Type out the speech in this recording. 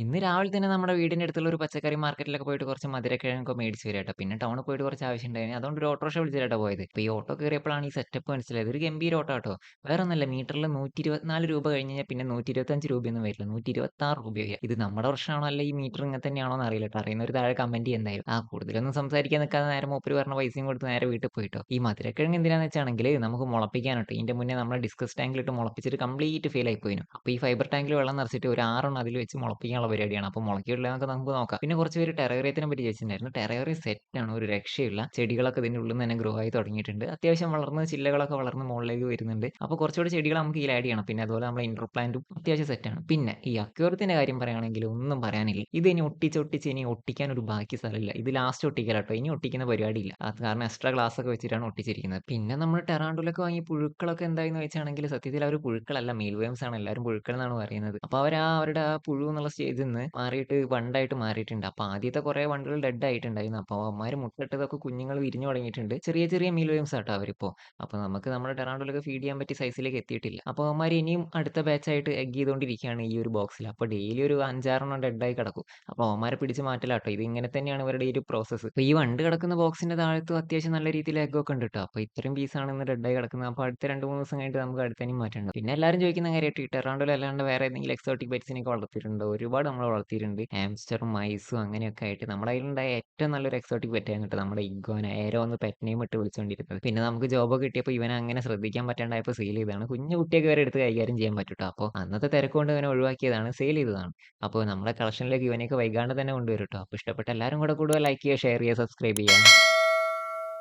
ഇന്ന് രാവിലെ തന്നെ നമ്മുടെ വീടിന്റെ അടുത്തുള്ള ഒരു പച്ചക്കറി മാർക്കറ്റിലൊക്കെ പോയിട്ട് കുറച്ച് മധുരക്കിഴങ്ങൊക്കെ മേടിച്ച് വരാം ട്ടോ. പിന്നെ ടൗണിൽ പോയിട്ട് കുറച്ച് ആവശ്യമുണ്ടായിന്. അതുകൊണ്ട് ഒരു ഓട്ടോറിക്ഷ വിളിച്ചിട്ടാ പോയത്. ഇപ്പൊ ഈ ഓട്ടോ കയറിയപ്പോഴാണ് ഈ സെറ്റപ്പ് മനസ്സിലായത്. ഒരു ഗംഭീര ഓട്ടോ ട്ടോ. വേറൊന്നല്ല മീറ്ററിൽ രൂ. 124 കഴിഞ്ഞ് കഴിഞ്ഞാൽ പിന്നെ രൂ. 125 രൂപയൊന്നും വരില്ല. രൂ. 126 വരിക. ഇത് നമ്മുടെ പ്രശ്നമാണോ അല്ല ഈ മീറ്റർ ഇങ്ങനെ തന്നെയാണോ എന്ന് അറിയില്ല ട്ടോ. അറിയുന്നവര് താഴെ കമന്റ് എന്തായാലും. കൂടുതലൊന്നും സംസാരിക്കാൻ നിൽക്കാതെ നേരെ മൂപ്പര് പറഞ്ഞ പൈസയും കൊടുത്ത് നേരെ വീട്ടിൽ പോയിട്ടോ. ഈ മധുരക്കിഴങ്ങ് എന്തിനാന്ന് വെച്ചാണെങ്കിൽ നമുക്ക് മുളപ്പിക്കാനട്ടോ. ഇതിന്റെ മുന്നേ നമ്മളെ ഡിസ്കസ് ടാങ്കിലിട്ട് മുളപ്പിച്ചിട്ട് കംപ്ലീറ്റ് ഫെയിൽ ആയി പോയിന്. അപ്പൊ ഈ ഫൈബർ ടാങ്കിൽ വെള്ളം നിറച്ചിട്ട് ഒരു 6 അതിൽ വെച്ച് മുളപ്പിക്കാനുള്ള പരിപാടിയാണ്. അപ്പൊ മുളയ്ക്കില്ലന്നൊക്കെ നമുക്ക് നോക്കാം. പിന്നെ കുറച്ച് പേര് ടെറേറിയത്തിനെ പറ്റി ചോദിച്ചിട്ടുണ്ടായിരുന്നു. ടെറേറിയം സെറ്റാണ്, ഒരു രക്ഷയില്ല. ചെടികളൊക്കെ ഇതിന്റെ ഉള്ളിൽ നിന്ന് തന്നെ ഗ്രോ ആയി തുടങ്ങിയിട്ടുണ്ട്. അത്യാവശ്യം വളർന്ന് ചില്ലകളൊക്കെ വളർന്ന് മുകളിലേക്ക് വരുന്നുണ്ട്. അപ്പൊ കുറച്ചുകൂടി ചെടികൾ നമുക്ക് ഇതിൽ ആഡ് ചെയ്യണം. പിന്നെ അതുപോലെ നമ്മളെ ഇൻഡോർ പ്ലാന്റും അത്യാവശ്യം സെറ്റാണ്. പിന്നെ ഈ അക്വേറിയത്തിന്റെ കാര്യം പറയുകയാണെങ്കിൽ ഒന്നും പറയാനില്ല. ഇത് ഇനി ഒട്ടിച്ച് ഇനി ഒട്ടിക്കാൻ ഒരു ബാക്കി സ്ഥലമില്ല. ഇത് ലാസ്റ്റ് ഒട്ടിക്കലാട്ടോ. ഇനി ഒട്ടിക്കുന്ന പരിപാടിയില്ല. അത് കാരണം എക്സ്ട്രാ ഗ്ലാസ് ഒക്കെ വെച്ചിട്ടാണ് ഒട്ടിച്ചിരിക്കുന്നത്. പിന്നെ നമ്മൾ ടെറാണ്ടൂലൊക്കെ വാങ്ങി പുഴുക്കളൊക്കെ എന്തായെന്ന് വെച്ചാണെങ്കിൽ സത്യത്തിൽ അവർ പുഴുക്കളല്ല, മീൽ വേംസ് ആണ്. എല്ലാവരും പുഴുക്കൾ എന്നാണ് പറയുന്നത്. അപ്പൊ അവരുടെ ആ പുഴു എന്നുള്ള സ്റ്റേജിൽ നിന്ന് മാറിയിട്ട് വണ്ടായിട്ട് മാറിയിട്ടുണ്ട്. അപ്പൊ ആദ്യത്തെ കുറെ വണ്ടുകൾ ഡെഡ് ആയിട്ടുണ്ടായിരുന്നു. അപ്പൊ അവന്മാര് മുട്ടയിട്ടതൊക്കെ കുഞ്ഞുങ്ങൾ വിരിഞ്ഞു തുടങ്ങിയിട്ടുണ്ട്. ചെറിയ ചെറിയ മീൽ വേംസ് ആട്ടോ അവരിപ്പോ. അപ്പൊ നമുക്ക് നമ്മുടെ ടെറാണ്ടൂലൊക്കെ ഫീഡ് ചെയ്യാൻ പറ്റിയ സൈസിലേക്ക് എത്തിയിട്ടില്ല. അപ്പൊ അവന്മാര് ഇനിയും അടുത്ത ബാച്ചായിട്ട് എഗ് ചെയ്തുകൊണ്ടിരിക്കുകയാണ് ഈ ഒരു ബോക്സിൽ. അപ്പൊ ഡെയിലി ഒരു 5-6 ഡെഡ് ആയി കിടക്കും. അപ്പൊ അവന്മാരെ പിടിച്ച് മാറ്റലാട്ടോ. ഇത് ഇങ്ങനെ തന്നെയാണ് ഇവരുടെ ഈ ഒരു പ്രോസസ്സ്. അപ്പൊ ഈ വണ്ട് കിടക്കുന്ന ബോക്സിന്റെ താഴത്തും അത്യാവശ്യം നല്ല രീതിയിൽ എഗ് ഒക്കെ ഉണ്ട് ട്ടോ. അപ്പൊ ഇത്രയും പീസാണ് ഇന്ന് ഡെഡ് ആയി കിടക്കുന്നത്. അപ്പൊ അടുത്ത 2-3 ദിവസം കഴിഞ്ഞിട്ട് നമുക്ക് അടുത്തതിനും മാറ്റണം. പിന്നെ എല്ലാവരും ചോദിക്കുന്ന കാര്യമായിട്ട് ഈ ടെറാണ്ടോല അല്ലാണ്ട് വേറെ ഏതെങ്കിലും എക്സോട്ടിക് പെറ്റ്സിനെയൊക്കെ വളർത്തിയിട്ടുണ്ടോ? ഒരുപാട് നമ്മൾ വളർത്തിയിട്ടുണ്ട്. ഹാംസ്റ്ററും മൈസും അങ്ങനെയൊക്കെ ആയിട്ട് നമ്മുടെ കയ്യിലുണ്ടായ ഏറ്റവും നല്ലൊരു എക്സോട്ടിക് പെറ്റായിരുന്നു ട്ടോ നമ്മുടെ ഇഗ്വാന. ഏരോ ഒന്ന് പെറ്റ് നെയിം ഇട്ട് വിളിച്ചുകൊണ്ടിരുന്നത്. പിന്നെ നമുക്ക് ജോബൊക്കെ കിട്ടിയപ്പോൾ ഇവനെ അങ്ങനെ ശ്രദ്ധിക്കാൻ പറ്റാണ്ടായപ്പോൾ സെയിൽ ചെയ്തതാണ്. കുഞ്ഞു കുട്ടിയൊക്കെ വരെ എടുത്ത് കൈകാര്യം ചെയ്യാൻ പറ്റും ട്ടോ. അപ്പോൾ അന്നത്തെ തിരക്ക് കൊണ്ട് ഇവനെ ഒഴിവാക്കിയതാണ്, സെയിൽ ചെയ്തതാണ്. അപ്പോൾ നമ്മുടെ കളക്ഷനിലേക്ക് ഇവനെയൊക്കെ വൈകാണ്ട് തന്നെ കൊണ്ടുവരും ട്ടോ. അപ്പോൾ ഇഷ്ടപ്പെട്ട എല്ലാവരും കൂടെ കൂടുക, ലൈക്ക് ചെയ്യുക, ഷെയർ ചെയ്യുക, സബ്സ്ക്രൈബ് ചെയ്യുക.